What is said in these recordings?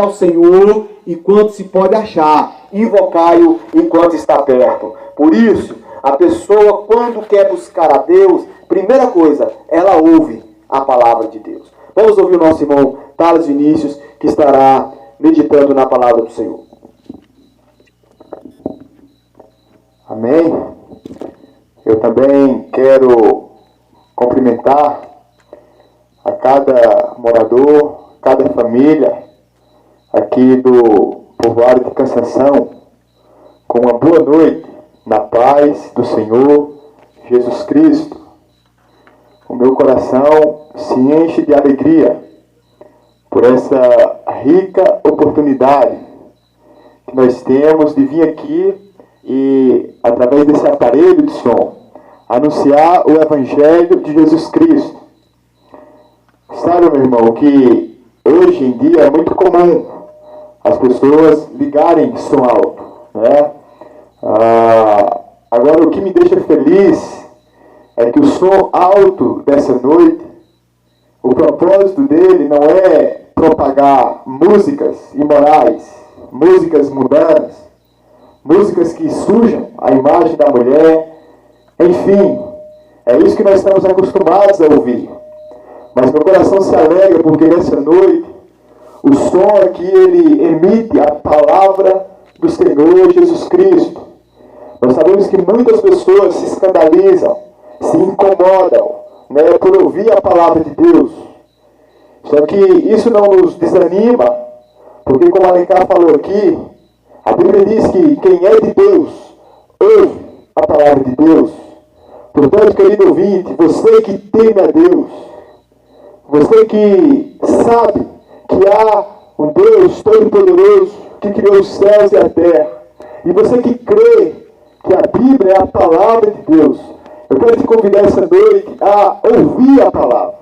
ao Senhor enquanto se pode achar, invocai-o enquanto está perto. Por isso, a pessoa, quando quer buscar a Deus, primeira coisa, ela ouve a palavra de Deus. Vamos ouvir o nosso irmão Thales Vinícius, que estará meditando na palavra do Senhor. Amém? Eu também quero cumprimentar a cada morador, cada família aqui do povoado de Cansanção com uma boa noite na paz do Senhor Jesus Cristo. O meu coração se enche de alegria por essa rica oportunidade que nós temos de vir aqui e, através desse aparelho de som, anunciar o Evangelho de Jesus Cristo. Sabe, meu irmão, que hoje em dia é muito comum as pessoas ligarem som alto, né? Agora, o que me deixa feliz é que o som alto dessa noite, o propósito dele não é propagar músicas imorais, músicas mundanas, músicas que sujam a imagem da mulher, enfim, é isso que nós estamos acostumados a ouvir. Mas meu coração se alegra porque nessa noite o som aqui ele emite a palavra do Senhor Jesus Cristo. Nós sabemos que muitas pessoas se escandalizam, se incomodam, né, por ouvir a palavra de Deus. Só que isso não nos desanima, porque como Alencar falou aqui, a Bíblia diz que quem é de Deus ouve a palavra de Deus. Portanto, querido ouvinte, você que teme a Deus, você que sabe que há um Deus Todo-Poderoso que criou os céus e a terra, e você que crê que a Bíblia é a palavra de Deus, eu quero te convidar essa noite a ouvir a palavra.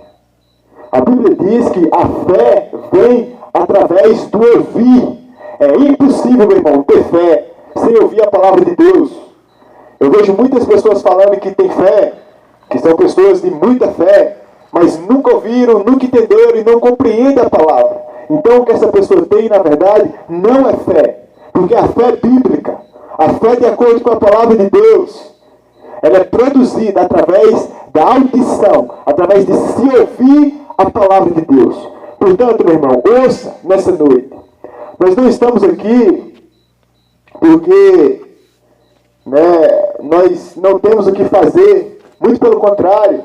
A Bíblia diz que a fé vem através do ouvir. É impossível, meu irmão, ter fé sem ouvir a palavra de Deus. Eu vejo muitas pessoas falando que têm fé, que são pessoas de muita fé, mas nunca ouviram, nunca entenderam e não compreendem a palavra. Então o que essa pessoa tem, na verdade, não é fé. Porque a fé bíblica, a fé de acordo com a palavra de Deus, ela é produzida através da audição, através de se ouvir a palavra de Deus. Portanto, meu irmão, ouça nessa noite. Nós não estamos aqui porque nós não temos o que fazer. Muito pelo contrário.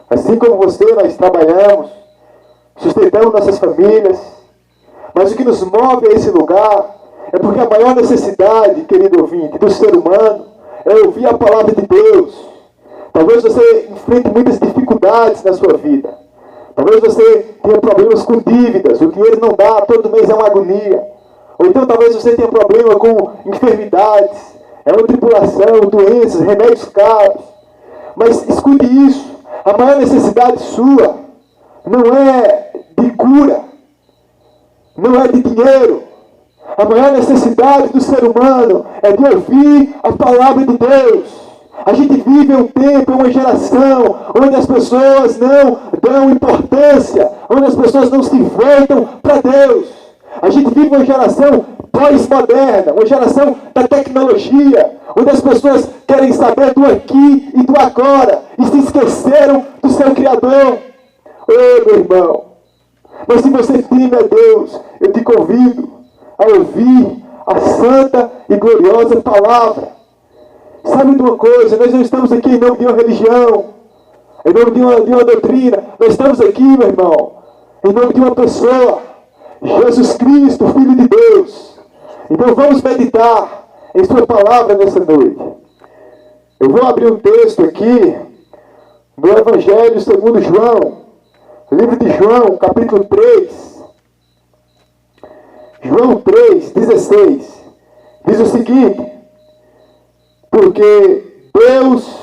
Assim como você, nós trabalhamos, sustentamos nossas famílias. Mas o que nos move a esse lugar é porque a maior necessidade, querido ouvinte, do ser humano é ouvir a palavra de Deus. Talvez você enfrente muitas dificuldades na sua vida. Talvez você tenha problemas com dívidas, o dinheiro não dá, todo mês é uma agonia. Ou então talvez você tenha problema com enfermidades, é uma tribulação, doenças, remédios caros. Mas escute isso, a maior necessidade sua não é de cura, não é de dinheiro. A maior necessidade do ser humano é de ouvir a palavra de Deus. A gente vive um tempo, uma geração, onde as pessoas não dão importância, onde as pessoas não se voltam para Deus. A gente vive uma geração pós-moderna, uma geração da tecnologia, onde as pessoas querem saber do aqui e do agora, e se esqueceram do seu Criador. Ô, meu irmão, mas se você teme a Deus, eu te convido a ouvir a santa e gloriosa palavra. Sabe de uma coisa? Nós não estamos aqui em nome de uma religião, em nome de uma doutrina. Nós estamos aqui, meu irmão, em nome de uma pessoa, Jesus Cristo, Filho de Deus. Então vamos meditar em sua palavra nessa noite. Eu vou abrir um texto aqui do Evangelho segundo João, livro de João, capítulo 3. João 3:16 diz o seguinte: porque Deus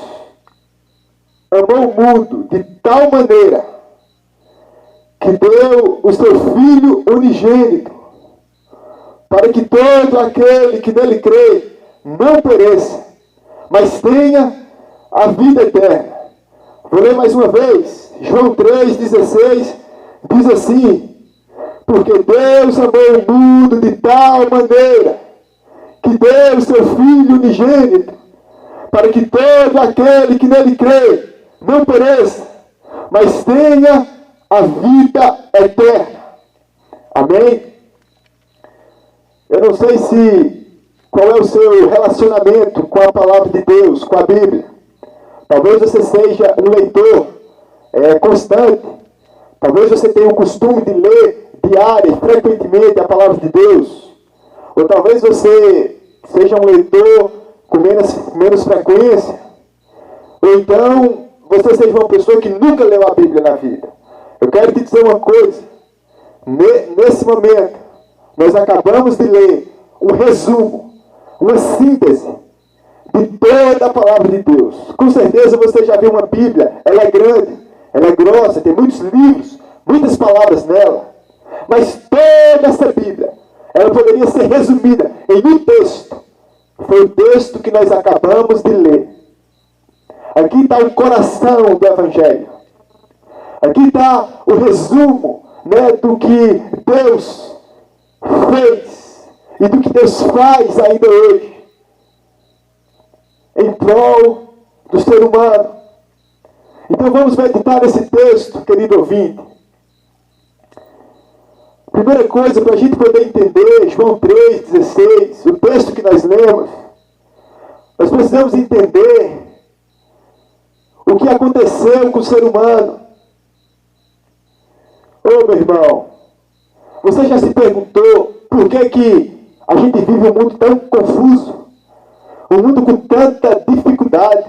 amou o mundo de tal maneira que deu o seu Filho unigênito, para que todo aquele que nele crê não pereça, mas tenha a vida eterna. Vou ler mais uma vez. João 3:16 diz assim: Porque Deus amou o mundo de tal maneira que deu o seu Filho unigênito, para que todo aquele que nele crê não pereça, mas tenha a vida eterna. Amém? Eu não sei qual é o seu relacionamento com a palavra de Deus, com a Bíblia. Talvez você seja um leitor constante. Talvez você tenha o costume de ler diário, frequentemente, a palavra de Deus. Ou talvez você seja um leitor com menos frequência. Ou então você seja uma pessoa que nunca leu a Bíblia na vida. Eu quero te dizer uma coisa. Nesse momento, nós acabamos de ler um resumo, uma síntese de toda a palavra de Deus. Com certeza você já viu uma Bíblia. Ela é grande, ela é grossa, tem muitos livros, muitas palavras nela. Mas toda essa Bíblia, ela poderia ser resumida em um texto. Foi o texto que nós acabamos de ler. Aqui está o coração do Evangelho. Aqui está o resumo, do que Deus fez e do que Deus faz ainda hoje em prol do ser humano. Então vamos meditar nesse texto, querido ouvinte. Primeira coisa, para a gente poder entender João 3,16, o texto que nós lemos, nós precisamos entender o que aconteceu com o ser humano. Ô meu irmão, você já se perguntou por que a gente vive um mundo tão confuso? Um mundo com tanta dificuldade,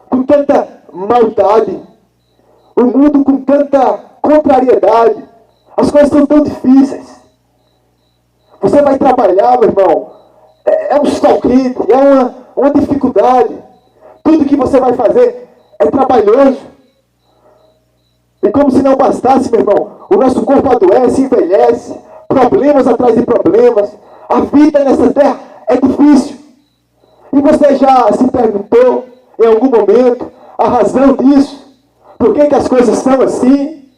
com tanta maldade, um mundo com tanta contrariedade. As coisas são tão difíceis. Você vai trabalhar, meu irmão, é um sol quente, é uma dificuldade. Tudo que você vai fazer é trabalhoso. E como se não bastasse, meu irmão, o nosso corpo adoece, envelhece, problemas atrás de problemas. A vida nessa terra é difícil. E você já se perguntou, em algum momento, a razão disso? Por que as coisas são assim?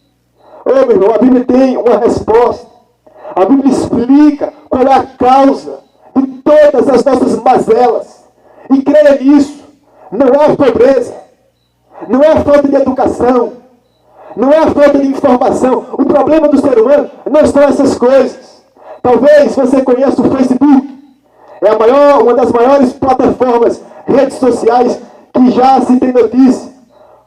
Ô meu irmão, a Bíblia tem uma resposta. A Bíblia explica qual é a causa de todas as nossas mazelas. E creia nisso. Não é a pobreza. Não é a falta de educação. Não é a falta de informação. O problema do ser humano não são essas coisas. Talvez você conheça o Facebook. É uma das maiores plataformas, redes sociais que já se tem notícia.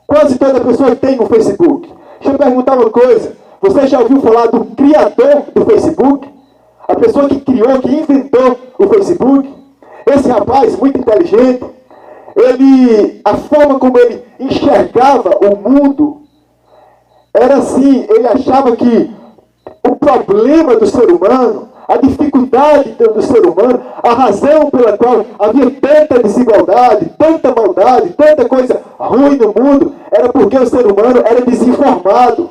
Quase toda pessoa tem um Facebook. Deixa eu perguntar uma coisa. Você já ouviu falar do criador do Facebook? A pessoa que criou, que inventou o Facebook? Esse rapaz, muito inteligente, a forma como ele enxergava o mundo era assim. Ele achava que o problema do ser humano, a dificuldade do ser humano, a razão pela qual havia tanta desigualdade, tanta maldade, tanta coisa ruim no mundo, era porque o ser humano era desinformado.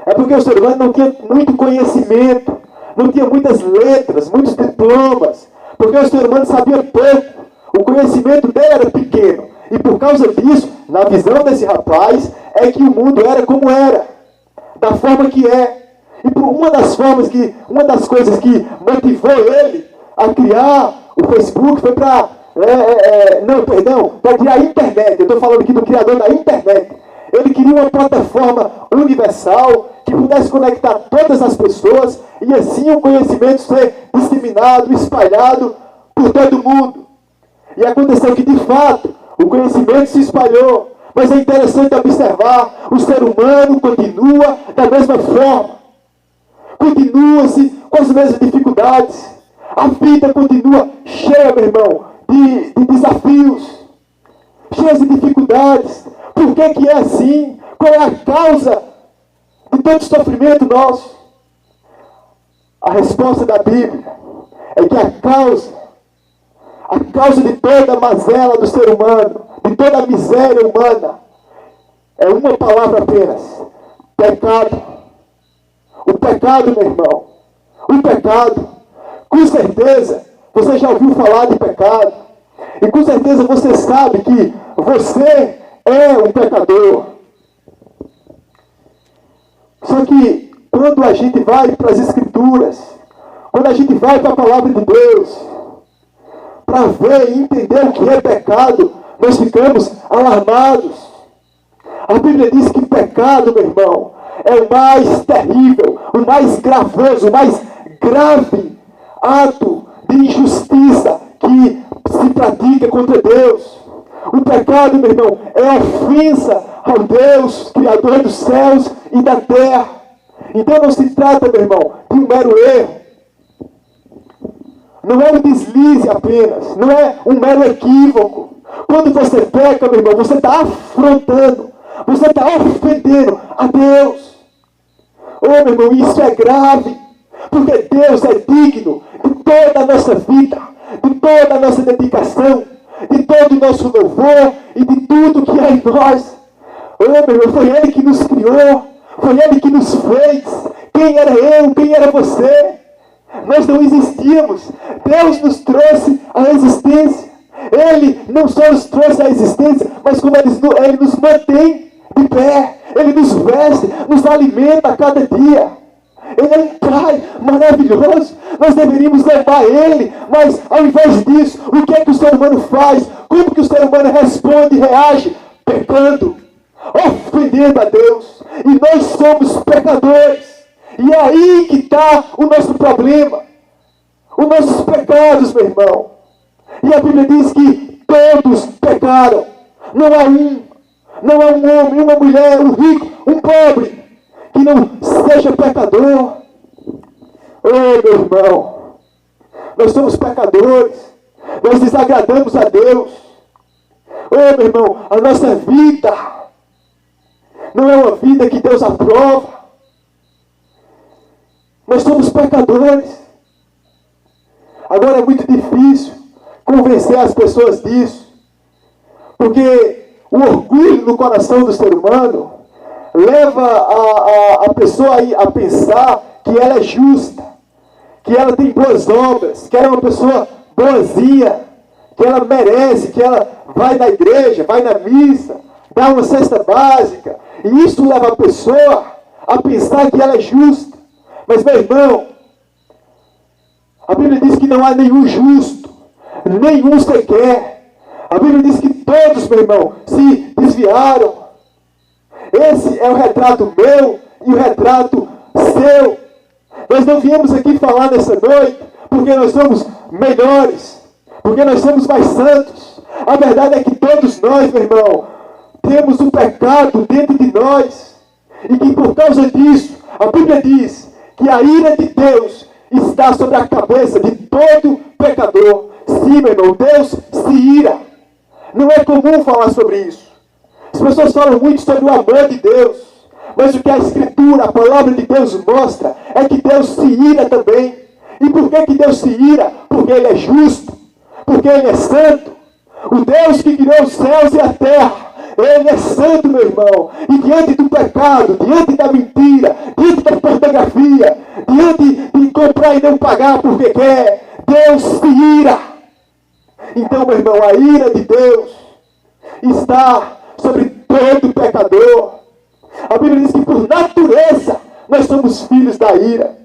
É porque o ser humano não tinha muito conhecimento, não tinha muitas letras, muitos diplomas, porque o ser humano sabia pouco, o conhecimento dele era pequeno. E por causa disso, na visão desse rapaz, é que o mundo era como era, da forma que é. E por uma das coisas que motivou ele a criar o Facebook foi para criar a internet. Eu estou falando aqui do criador da internet. Ele queria uma plataforma universal que pudesse conectar todas as pessoas e assim o conhecimento ser disseminado, espalhado por todo mundo. E aconteceu que, de fato, o conhecimento se espalhou. Mas é interessante observar, o ser humano continua da mesma forma. Continua-se com as mesmas dificuldades. A vida continua cheia, meu irmão, de desafios, cheia de dificuldades. Por que é assim? Qual é a causa de todo sofrimento nosso? A resposta da Bíblia é que a causa de toda a mazela do ser humano, de toda a miséria humana, é uma palavra apenas: pecado. O pecado, meu irmão. O pecado. Com certeza, você já ouviu falar de pecado. E com certeza você sabe que você é um pecador. Só que quando a gente vai para as Escrituras, Escrituras, quando a gente vai para a palavra de Deus, para ver e entender o que é pecado, nós ficamos alarmados. A Bíblia diz que pecado, meu irmão, é o mais terrível, o mais gravoso, o mais grave ato de injustiça que se pratica contra Deus. O pecado, meu irmão, é ofensa ao Deus, Criador dos céus e da terra. Então não se trata, meu irmão, de um mero erro. Não é um deslize apenas, não é um mero equívoco. Quando você peca, meu irmão, você está afrontando, você está ofendendo a Deus. Oh, meu irmão, isso é grave, porque Deus é digno de toda a nossa vida, de toda a nossa dedicação, de todo o nosso louvor e de tudo que há em nós. Oh, meu irmão, foi Ele que nos criou, foi Ele que nos fez. Quem era eu, quem era você? Nós não existíamos. Deus nos trouxe à existência. Ele não só nos trouxe à existência, mas como Ele nos mantém de pé. Ele nos veste, nos alimenta a cada dia. Ele é um Pai maravilhoso. Nós deveríamos levar Ele, mas ao invés disso, o que é que o ser humano faz? Como que o ser humano responde e reage? Pecando, ofendendo a Deus. E nós somos pecadores. E é aí que está o nosso problema. Os nossos pecados, meu irmão. E a Bíblia diz que todos pecaram. Não há um homem, uma mulher, um rico, um pobre, que não seja pecador. Oh, meu irmão, nós somos pecadores. Nós desagradamos a Deus. Oh, meu irmão, a nossa vida não é uma vida que Deus aprova. Nós somos pecadores. Agora é muito difícil convencer as pessoas disso. Porque o orgulho no coração do ser humano leva a pessoa a pensar que ela é justa, que ela tem boas obras, que ela é uma pessoa boazinha, que ela merece, que ela vai na igreja, vai na missa, dá uma cesta básica. E isso leva a pessoa a pensar que ela é justa. Mas, meu irmão, a Bíblia diz que não há nenhum justo, nenhum sequer. A Bíblia diz que todos, meu irmão, se desviaram. Esse é o retrato meu e o retrato seu. Nós não viemos aqui falar nessa noite porque nós somos melhores, porque nós somos mais santos. A verdade é que todos nós, meu irmão, temos um pecado dentro de nós. E que por causa disso, a Bíblia diz que a ira de Deus está sobre a cabeça de todo pecador. Sim, meu irmão, Deus se ira. Não é comum falar sobre isso. As pessoas falam muito sobre o amor de Deus. Mas o que a Escritura, a palavra de Deus mostra, é que Deus se ira também. E por que Deus se ira? Porque Ele é justo. Porque Ele é santo. O Deus que criou os céus e a terra, Ele é santo, meu irmão. E diante do pecado, diante da mentira, diante da pornografia, diante de comprar e não pagar porque quer, Deus se ira. Então, meu irmão, a ira de Deus está sobre todo pecador. A Bíblia diz que por natureza nós somos filhos da ira.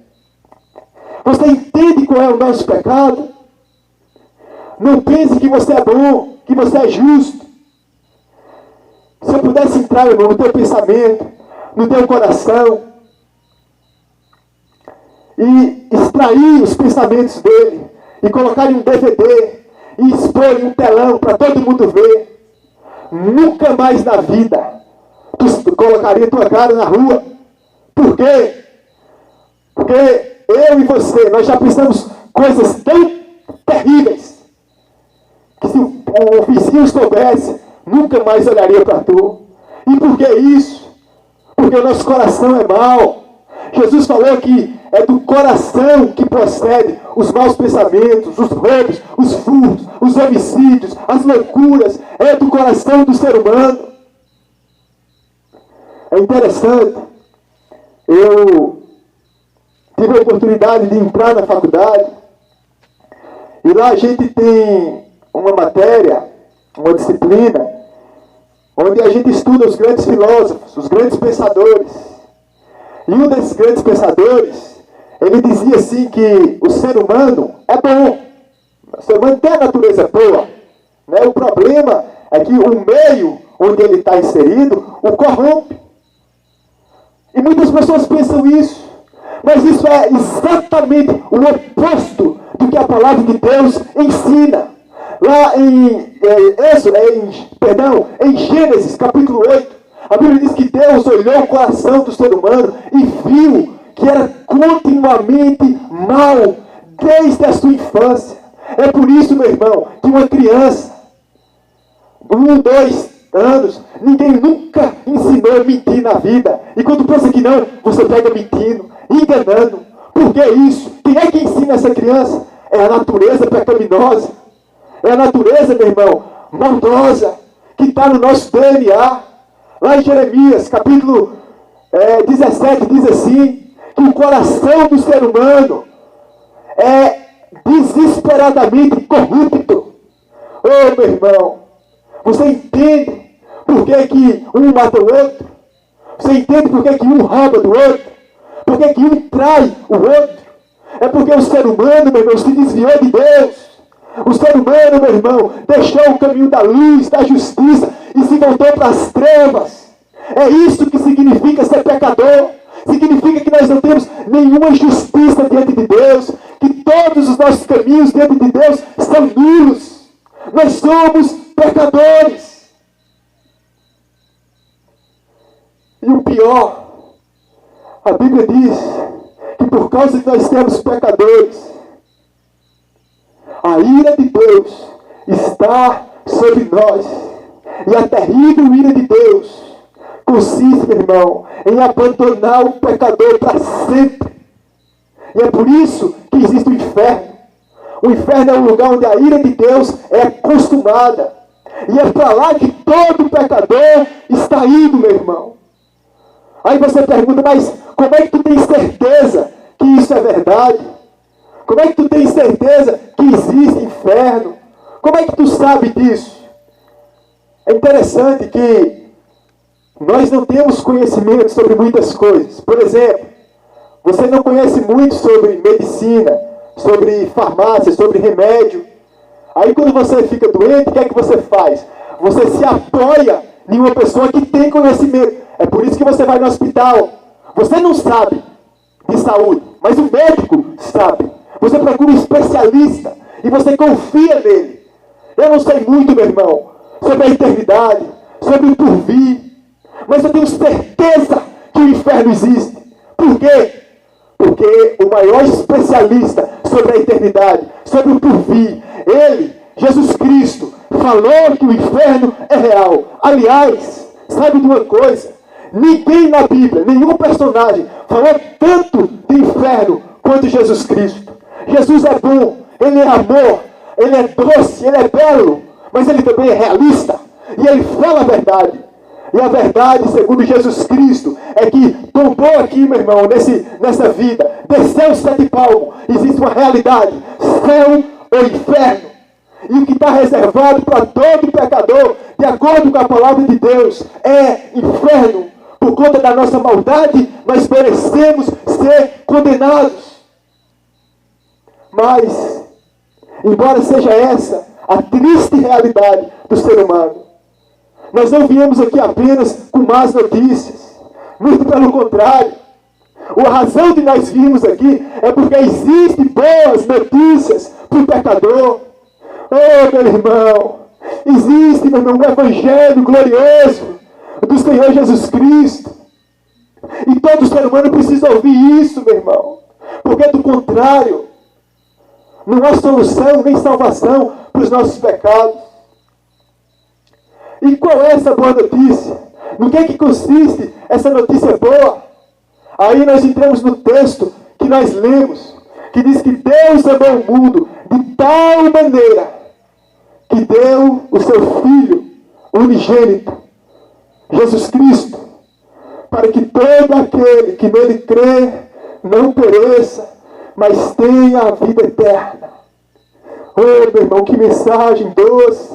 Você entende qual é o nosso pecado? Não pense que você é bom, que você é justo. Se eu pudesse entrar, irmão, no teu pensamento, no teu coração, e extrair os pensamentos dele, e colocar em um DVD, e expor em um telão para todo mundo ver, nunca mais na vida tu colocaria tua cara na rua. Por quê? Porque eu e você, nós já pensamos coisas tão terríveis, que se o vizinho soubesse, nunca mais olharia para tu. E por que isso? Porque o nosso coração é mau. Jesus falou que é do coração que procede os maus pensamentos, os roubos, os furtos, os homicídios, as loucuras. É do coração do ser humano. É interessante. Eu tive a oportunidade de entrar na faculdade. E lá a gente tem uma matéria, uma disciplina, onde a gente estuda os grandes filósofos, os grandes pensadores. E um desses grandes pensadores ele dizia assim que o ser humano é bom. O ser humano tem a natureza boa. Né? O problema é que o meio onde ele está inserido o corrompe. E muitas pessoas pensam isso. Mas isso é exatamente o oposto do que a palavra de Deus ensina. Lá em Gênesis capítulo 8, a Bíblia diz que Deus olhou o coração do ser humano e viu que era continuamente mal desde a sua infância. É por isso, meu irmão, que uma criança, 1, 2 anos, ninguém nunca ensinou a mentir na vida. E quando pensa que não, você pega mentindo, enganando. Por que isso? Quem é que ensina essa criança? É a natureza pecaminosa. É a natureza, meu irmão, maldosa, que está no nosso DNA. Lá em Jeremias, capítulo 17, diz assim, que o coração do ser humano é desesperadamente corrupto. Oh, meu irmão, você entende por que um mata o outro? Você entende por que um rouba do outro? Por que um trai o outro? É porque o ser humano, meu irmão, se desviou de Deus. O ser humano, meu irmão, deixou o caminho da luz, da justiça e se voltou para as trevas. É isso que significa ser pecador. Significa que nós não temos nenhuma justiça diante de Deus, que todos os nossos caminhos diante de Deus são nulos. Nós somos pecadores. E o pior, a Bíblia diz que por causa que nós temos pecadores, a ira de Deus está sobre nós. E a terrível ira de Deus consiste, meu irmão, em abandonar o pecador para sempre. E é por isso que existe o inferno. O inferno é um lugar onde a ira de Deus é consumada. E é para lá que todo pecador está indo, meu irmão. Aí você pergunta, mas como é que tu tem certeza que isso é verdade? Como é que tu tem certeza que existe inferno? Como é que tu sabe disso? É interessante que nós não temos conhecimento sobre muitas coisas. Por exemplo, você não conhece muito sobre medicina, sobre farmácia, sobre remédio. Aí quando você fica doente, o que é que você faz? Você se apoia em uma pessoa que tem conhecimento. É por isso que você vai no hospital. Você não sabe de saúde, mas o médico sabe. Você procura um especialista e você confia nele. Eu não sei muito, meu irmão, sobre a eternidade, sobre o porvir, mas eu tenho certeza que o inferno existe. Por quê? Porque o maior especialista sobre a eternidade, sobre o porvir, ele, Jesus Cristo, falou que o inferno é real. Aliás, sabe de uma coisa? Ninguém na Bíblia, nenhum personagem falou tanto de inferno quanto Jesus Cristo. Jesus é bom, ele é amor, ele é doce, ele é belo, mas ele também é realista. E ele fala a verdade. E a verdade, segundo Jesus Cristo, é que tombou aqui, meu irmão, nessa vida, desceu o 7 palmos, existe uma realidade, céu ou inferno. E o que está reservado para todo pecador, de acordo com a palavra de Deus, é inferno. Por conta da nossa maldade, nós merecemos ser condenados. Mas, embora seja essa a triste realidade do ser humano, nós não viemos aqui apenas com más notícias. Muito pelo contrário. A razão de nós virmos aqui é porque existem boas notícias para o pecador. Oh, meu irmão, existe, meu irmão, um evangelho glorioso do Senhor Jesus Cristo. E todo ser humano precisa ouvir isso, meu irmão. Porque do contrário, não há solução nem salvação para os nossos pecados. E qual é essa boa notícia? No que é que consiste essa notícia boa? Aí nós entramos no texto que nós lemos, que diz que Deus amou o mundo de tal maneira que deu o seu Filho unigênito, Jesus Cristo, para que todo aquele que nele crê não pereça, mas tenha a vida eterna. Oh, meu irmão, que mensagem doce.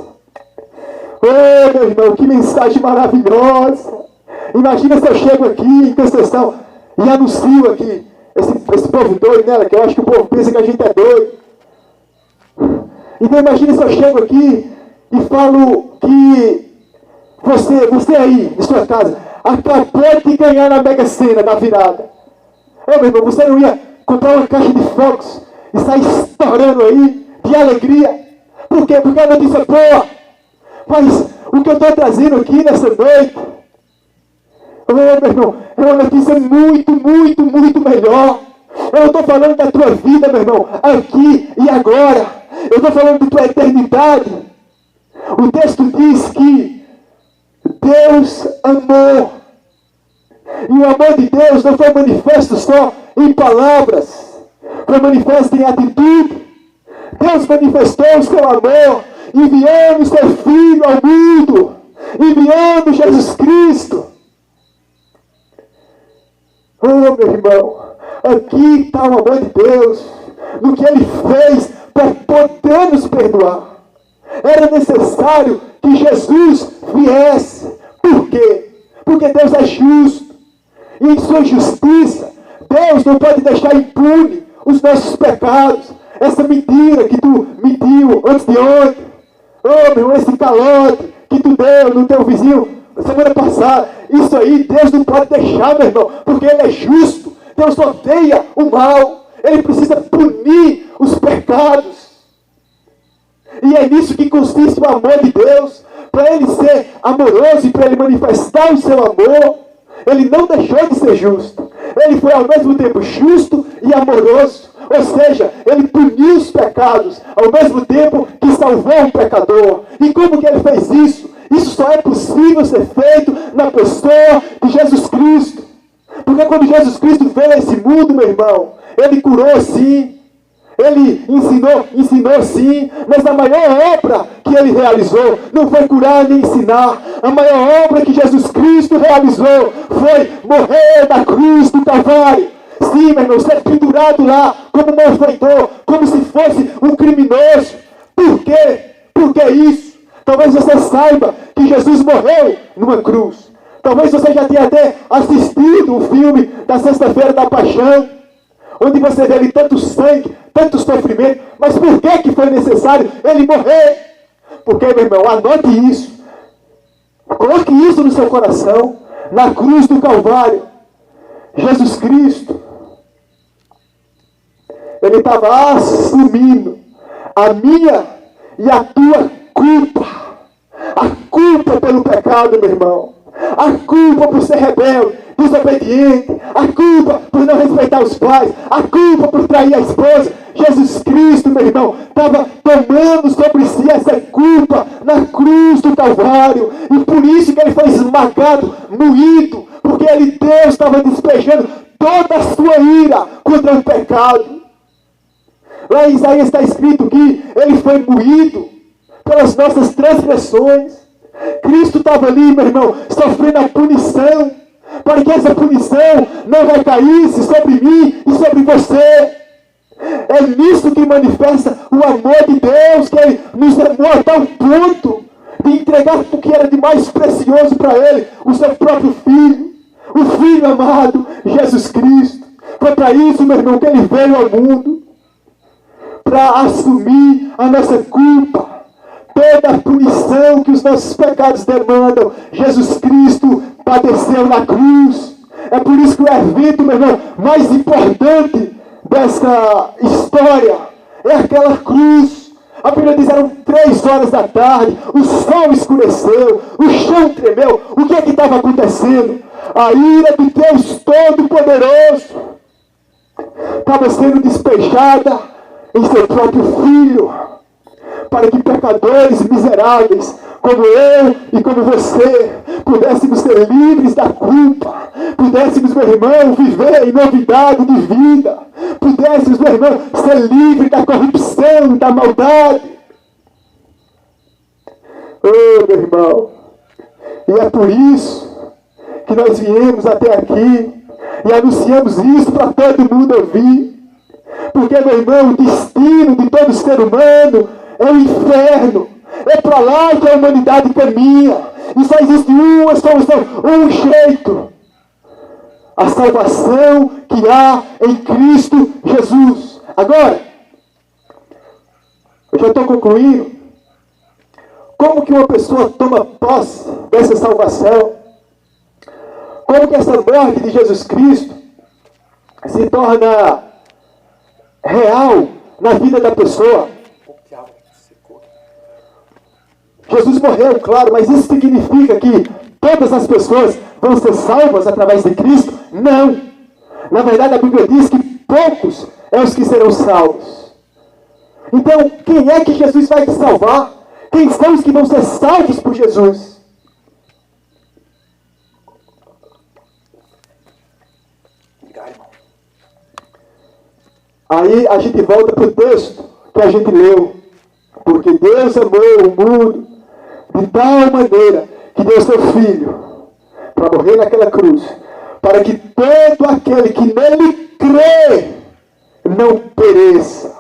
Oh, meu irmão, que mensagem maravilhosa. Imagina se eu chego aqui em Conceição e anuncio aqui esse povo doido, né? Que eu acho que o povo pensa que a gente é doido. Então imagine se eu chego aqui e falo que você aí, em sua casa, acabou de ganhar na Mega Sena, da virada. Meu irmão, você não ia comprar uma caixa de fogos e sair estourando aí de alegria? Por quê? Porque a notícia é boa. Mas o que eu estou trazendo aqui nessa noite, meu irmão, é uma notícia muito, muito, muito melhor. Eu não estou falando da tua vida, meu irmão, aqui e agora. Eu estou falando da tua eternidade. O texto diz que Deus amou. E o amor de Deus não foi manifesto só em palavras, foi manifesto em atitude. Deus manifestou o seu amor, enviando o seu Filho ao mundo, enviando Jesus Cristo. Oh, meu irmão, aqui está o amor de Deus, no que Ele fez para poder nos perdoar. Era necessário que Jesus viesse. Por quê? Porque Deus é justo. E em sua justiça, Deus não pode deixar impune os nossos pecados. Essa mentira que tu mentiu antes de ontem. Oh, meu, esse calote que tu deu no teu vizinho semana passada. Isso aí Deus não pode deixar, meu irmão, porque Ele é justo. Deus odeia o mal. Ele precisa punir os pecados. E é nisso que consiste o amor de Deus. Para Ele ser amoroso e para Ele manifestar o seu amor, Ele não deixou de ser justo. Ele foi ao mesmo tempo justo e amoroso. Ou seja, Ele puniu os pecados ao mesmo tempo que salvou o pecador. E como que Ele fez isso? Isso só é possível ser feito na pessoa de Jesus Cristo. Porque quando Jesus Cristo veio a esse mundo, meu irmão, Ele curou sim. Ele ensinou sim, mas a maior obra que Ele realizou não foi curar nem ensinar. A maior obra que Jesus Cristo realizou foi morrer na cruz do Calvário. Sim, meu irmão, ser pendurado lá como malfeitor, como se fosse um criminoso. Por quê? Por que isso? Talvez você saiba que Jesus morreu numa cruz. Talvez você já tenha até assistido o filme da Sexta-feira da Paixão, onde você vê ali tanto sangue, tanto sofrimento. Mas por que foi necessário Ele morrer? Porque, meu irmão, anote isso. Coloque isso no seu coração. Na cruz do Calvário, Jesus Cristo, Ele estava assumindo a minha e a tua culpa. A culpa pelo pecado, meu irmão. A culpa por ser rebelde, desobediente. A culpa por não respeitar os pais. A culpa por trair a esposa. Jesus Cristo, meu irmão, estava tomando sobre si essa culpa na cruz do Calvário. E por isso que Ele foi esmagado, moído. Porque Deus estava despejando toda a sua ira contra o pecado. Lá em Isaías está escrito que Ele foi moído pelas nossas transgressões. Cristo estava ali, meu irmão, sofrendo a punição, para que essa punição não recaísse sobre mim e sobre você. É nisso que manifesta o amor de Deus, que Ele nos amou a tal ponto de entregar o que era de mais precioso para Ele, o seu próprio Filho, o Filho amado, Jesus Cristo. Foi para isso, meu irmão, que Ele veio ao mundo, para assumir a nossa culpa. Toda a punição que os nossos pecados demandam, Jesus Cristo padeceu na cruz. É por isso que o evento, meu irmão, mais importante dessa história é aquela cruz. A Bíblia diz que eram 3 horas da tarde, o sol escureceu, o chão tremeu. O que é que estava acontecendo? A ira do Deus Todo-Poderoso estava sendo despejada em seu próprio Filho, para que pecadores miseráveis, como eu e como você, pudéssemos ser livres da culpa, pudéssemos, meu irmão, viver em novidade de vida, pudéssemos, meu irmão, ser livres da corrupção, da maldade. Oh, meu irmão, e é por isso que nós viemos até aqui e anunciamos isso para todo mundo ouvir. Porque, meu irmão, o destino de todo ser humano é o inferno. É para lá que a humanidade caminha. E só existe uma solução, um jeito. A salvação que há em Cristo Jesus. Agora, eu já estou concluindo. Como que uma pessoa toma posse dessa salvação? Como que essa morte de Jesus Cristo se torna real na vida da pessoa? Jesus morreu, claro, mas isso significa que todas as pessoas vão ser salvas através de Cristo? Não. Na verdade, a Bíblia diz que poucos são os que serão salvos. Então, quem é que Jesus vai te salvar? Quem são os que vão ser salvos por Jesus? Aí a gente volta para o texto que a gente leu. Porque Deus amou o mundo de tal maneira que deu seu Filho para morrer naquela cruz, para que todo aquele que nele crê não pereça.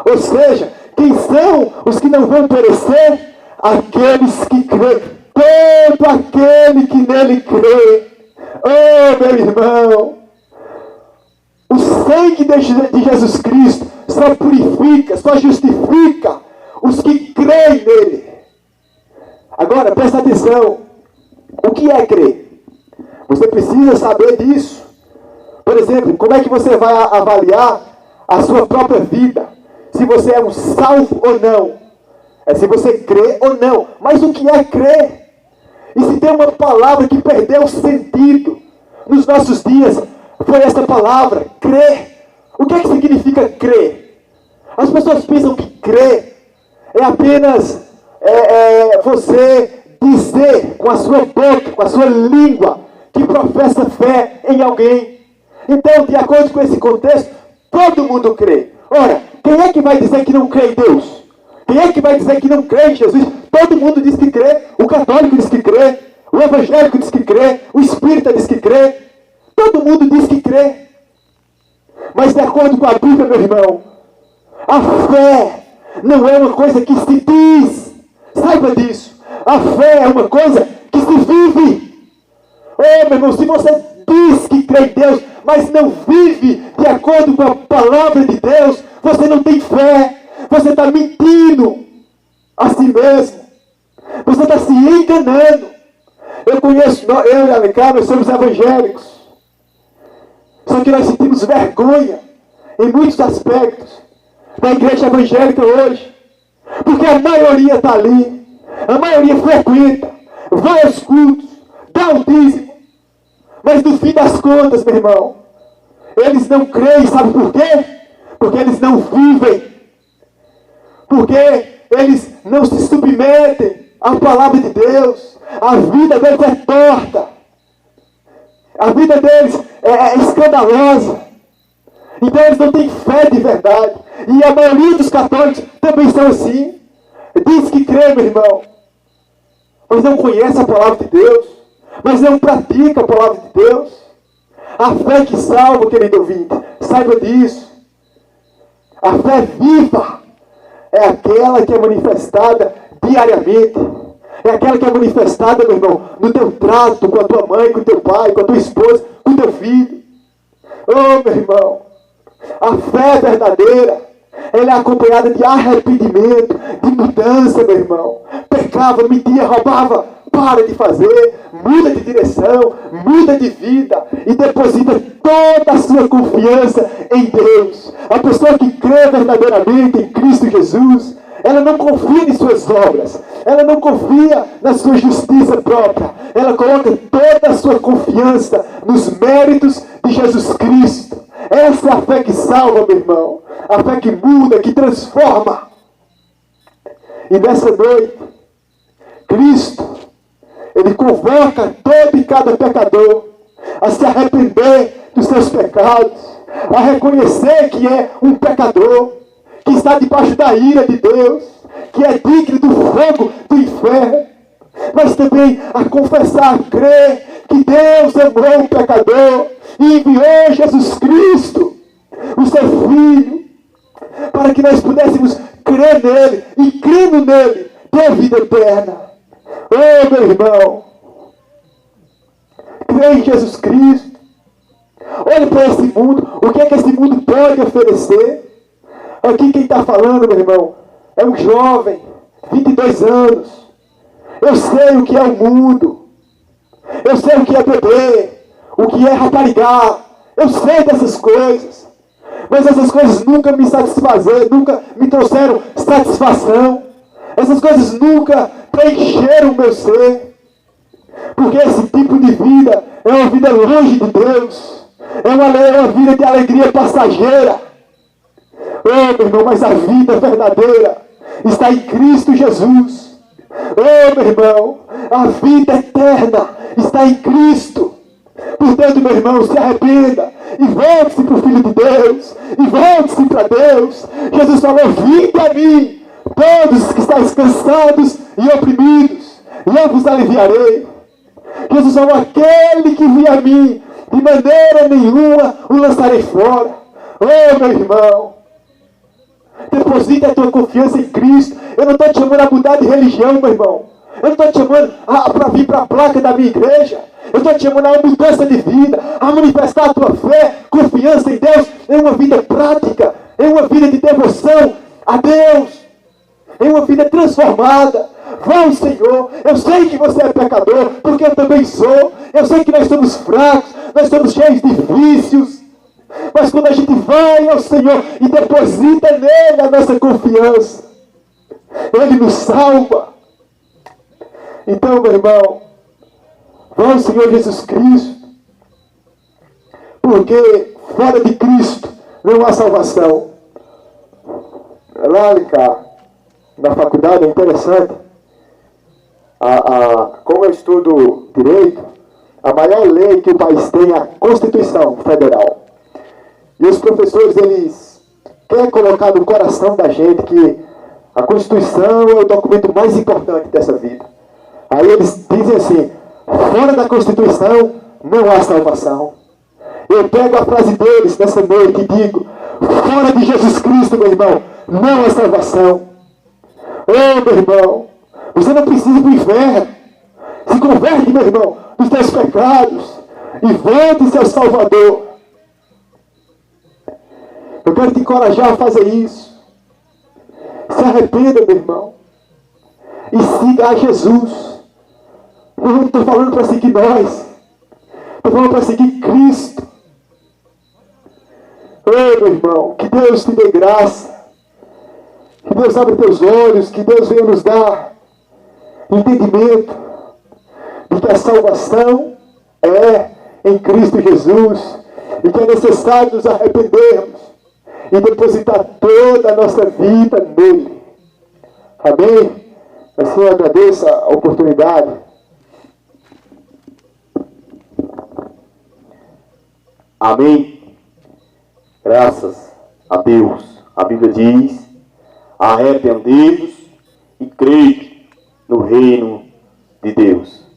Ou seja, quem são os que não vão perecer? Aqueles que creem. Todo aquele que nele crê. Oh, meu irmão, o sangue de Jesus Cristo só purifica, só justifica os que creem nele. Agora, presta atenção. O que é crer? Você precisa saber disso. Por exemplo, como é que você vai avaliar a sua própria vida? Se você é um salvo ou não. É se você crê ou não. Mas o que é crer? E se tem uma palavra que perdeu o sentido nos nossos dias, foi essa palavra, crer. O que é que significa crer? As pessoas pensam que crer é apenas você dizer com a sua boca, com a sua língua, que professa fé em alguém. Então, de acordo com esse contexto, todo mundo crê. Ora, quem é que vai dizer que não crê em Deus? Quem é que vai dizer que não crê em Jesus? Todo mundo diz que crê. O católico diz que crê. O evangélico diz que crê. O espírita diz que crê. Todo mundo diz que crê. Mas de acordo com a Bíblia, meu irmão, a fé não é uma coisa que se diz. Saiba disso. A fé é uma coisa que se vive. Oh, meu irmão, se você diz que crê em Deus, mas não vive de acordo com a palavra de Deus, você não tem fé. Você está mentindo a si mesmo. Você está se enganando. Eu e a Alencar, nós somos evangélicos. Só que nós sentimos vergonha em muitos aspectos da igreja evangélica hoje. Porque a maioria está ali. A maioria frequenta, vai aos cultos, dá o dízimo. Mas no fim das contas, meu irmão, eles não creem, sabe por quê? Porque eles não vivem. Porque eles não se submetem à palavra de Deus. A vida deles é torta. A vida deles é escandalosa. Então eles não têm fé de verdade. E a maioria dos católicos também são assim. Diz que crê, meu irmão, mas não conhece a palavra de Deus. Mas não pratica a palavra de Deus. A fé que salva, querido ouvinte, saiba disso. A fé viva é aquela que é manifestada diariamente. É aquela que é manifestada, meu irmão, no teu trato com a tua mãe, com o teu pai, com a tua esposa, com o teu filho. Oh, meu irmão, a fé verdadeira, ela é acompanhada de arrependimento, de mudança, meu irmão. Pecava, mentia, roubava, para de fazer, muda de direção, muda de vida e deposita toda a sua confiança em Deus. A pessoa que crê verdadeiramente em Cristo Jesus, ela não confia em suas obras, ela não confia na sua justiça própria, ela coloca toda a sua confiança nos méritos de Jesus Cristo. Essa é a fé que salva, meu irmão, a fé que muda, que transforma. E nessa noite, Cristo, Ele convoca todo e cada pecador a se arrepender dos seus pecados, a reconhecer que é um pecador, que está debaixo da ira de Deus, que é digno do fogo do inferno, mas também a confessar, a crer que Deus amou o pecador e enviou Jesus Cristo, o seu Filho, para que nós pudéssemos crer nele e crendo nele ter vida eterna. Oh, meu irmão, crê em Jesus Cristo. Olhe para esse mundo. O que é que esse mundo pode oferecer? Aqui quem está falando, meu irmão, é um jovem, 22 anos. Eu sei o que é o mundo. Eu sei o que é beber, o que é raparigar. Eu sei dessas coisas. Mas essas coisas nunca me satisfazeram, nunca me trouxeram satisfação. Essas coisas nunca preencheram o meu ser. Porque esse tipo de vida é uma vida longe de Deus. É uma vida de alegria passageira. Oh, meu irmão, mas a vida verdadeira está em Cristo Jesus. Oh, meu irmão, a vida eterna está em Cristo. Portanto, meu irmão, se arrependa e volte-se para o Filho de Deus. E volte-se para Deus. Jesus falou: vinde a mim, todos que estáis cansados e oprimidos, e eu vos aliviarei. Jesus falou: aquele que vier a mim, de maneira nenhuma o lançarei fora. Oh, meu irmão, deposite a tua confiança em Cristo. Eu não estou te chamando a mudar de religião, meu irmão. Eu não estou te chamando para vir para a placa da minha igreja. Eu estou te chamando a uma mudança de vida, a manifestar a tua fé, confiança em Deus, em uma vida prática, em uma vida de devoção a Deus, em uma vida transformada. Vai, Senhor, eu sei que você é pecador, porque eu também sou. Eu sei que nós somos fracos, nós somos cheios de vícios. Mas quando a gente vai ao Senhor e deposita nele a nossa confiança, ele nos salva. Então, meu irmão, vá ao Senhor Jesus Cristo, porque fora de Cristo não há salvação. Lá, cá, na faculdade, é interessante. Como eu estudo direito, a maior lei que o país tem é a Constituição Federal. E os professores, eles querem colocar no coração da gente que a Constituição é o documento mais importante dessa vida. Aí eles dizem assim: fora da Constituição não há salvação. Eu pego a frase deles nessa noite e digo: fora de Jesus Cristo, meu irmão, não há salvação. Oh, meu irmão, você não precisa ir para o inferno. Se converte, meu irmão, dos teus pecados e volte-se ao Salvador. Eu quero te encorajar a fazer isso. Se arrependa, meu irmão, e siga a Jesus. Eu não estou falando para seguir nós, estou falando para seguir Cristo. Oh, meu irmão, que Deus te dê graça, que Deus abra teus olhos, que Deus venha nos dar entendimento de que a salvação é em Cristo Jesus e que é necessário nos arrependermos e depositar toda a nossa vida nele. Amém? Assim eu agradeço a oportunidade. Amém? Graças a Deus. A Bíblia diz: arrependei-vos e crede no reino de Deus.